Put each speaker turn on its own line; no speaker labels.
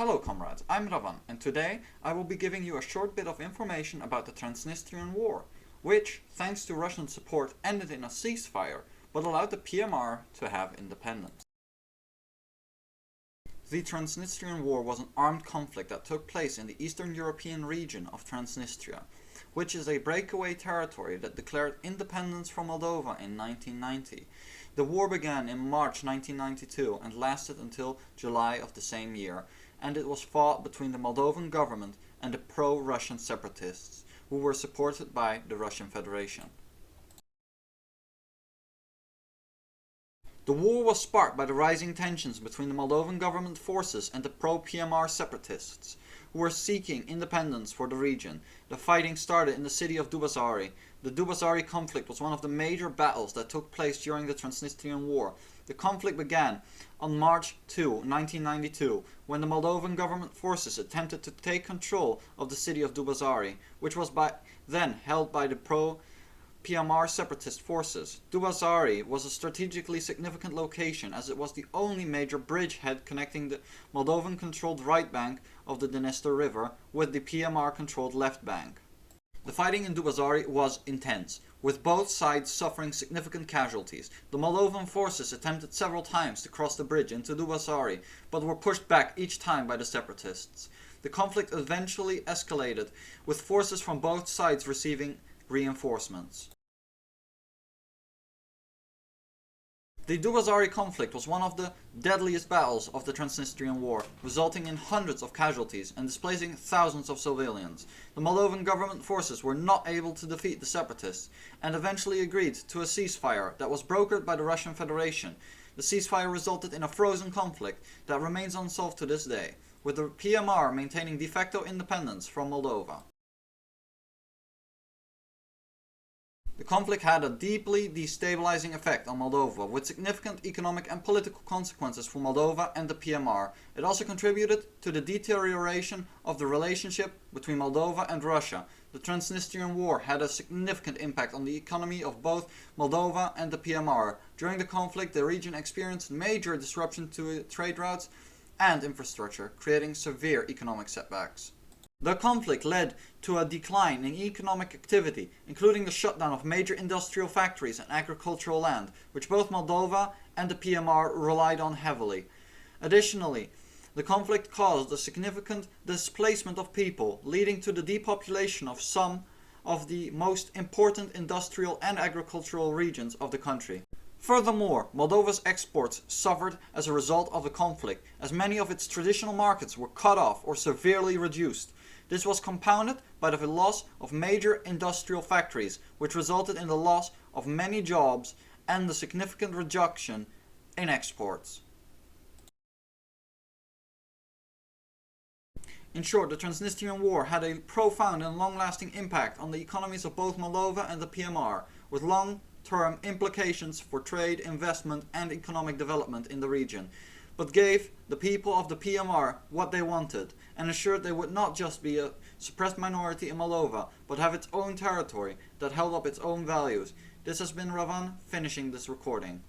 Hello comrades, I'm Rawfan, and today I will be giving you a short bit of information about the Transnistrian War, which, thanks to Russian support, ended in a ceasefire, but allowed the PMR to have independence. The Transnistrian War was an armed conflict that took place in the Eastern European region of Transnistria, which is a breakaway territory that declared independence from Moldova in 1990. The war began in March 1992 and lasted until July of the same year, and it was fought between the Moldovan government and the pro-Russian separatists, who were supported by the Russian Federation. The war was sparked by the rising tensions between the Moldovan government forces and the pro-PMR separatists, who were seeking independence for the region. The fighting started in the city of Dubasari. The Dubasari conflict was one of the major battles that took place during the Transnistrian War. The conflict began on March 2, 1992, when the Moldovan government forces attempted to take control of the city of Dubasari, which was by then held by the pro-PMR separatist forces. Dubasari was a strategically significant location as it was the only major bridgehead connecting the Moldovan-controlled right bank of the Dniester River with the PMR-controlled left bank. The fighting in Dubasari was intense, with both sides suffering significant casualties. The Maldovian Forces attempted several times to cross the bridge into Dubasari, but were pushed back each time by the separatists. The conflict eventually escalated, with forces from both sides receiving reinforcements. The Dubasari conflict was one of the deadliest battles of the Transnistrian War, resulting in hundreds of casualties and displacing thousands of civilians. The Moldovan government forces were not able to defeat the separatists and eventually agreed to a ceasefire that was brokered by the Russian Federation. The ceasefire resulted in a frozen conflict that remains unsolved to this day, with the PMR maintaining de facto independence from Moldova. The conflict had a deeply destabilizing effect on Moldova, with significant economic and political consequences for Moldova and the PMR. It also contributed to the deterioration of the relationship between Moldova and Russia. The Transnistrian War had a significant impact on the economy of both Moldova and the PMR. During the conflict, the region experienced major disruption to trade routes and infrastructure, creating severe economic setbacks. The conflict led to a decline in economic activity, including the shutdown of major industrial factories and agricultural land, which both Moldova and the PMR relied on heavily. Additionally, the conflict caused a significant displacement of people, leading to the depopulation of some of the most important industrial and agricultural regions of the country. Furthermore, Moldova's exports suffered as a result of the conflict, as many of its traditional markets were cut off or severely reduced. This was compounded by the loss of major industrial factories, which resulted in the loss of many jobs and the significant reduction in exports. In short, the Transnistrian War had a profound and long-lasting impact on the economies of both Moldova and the PMR, with long-term implications for trade, investment and economic development in the region, but gave the people of the PMR what they wanted, and ensured they would not just be a suppressed minority in Moldova, but have its own territory that held up its own values. This has been Rawfan, finishing this recording.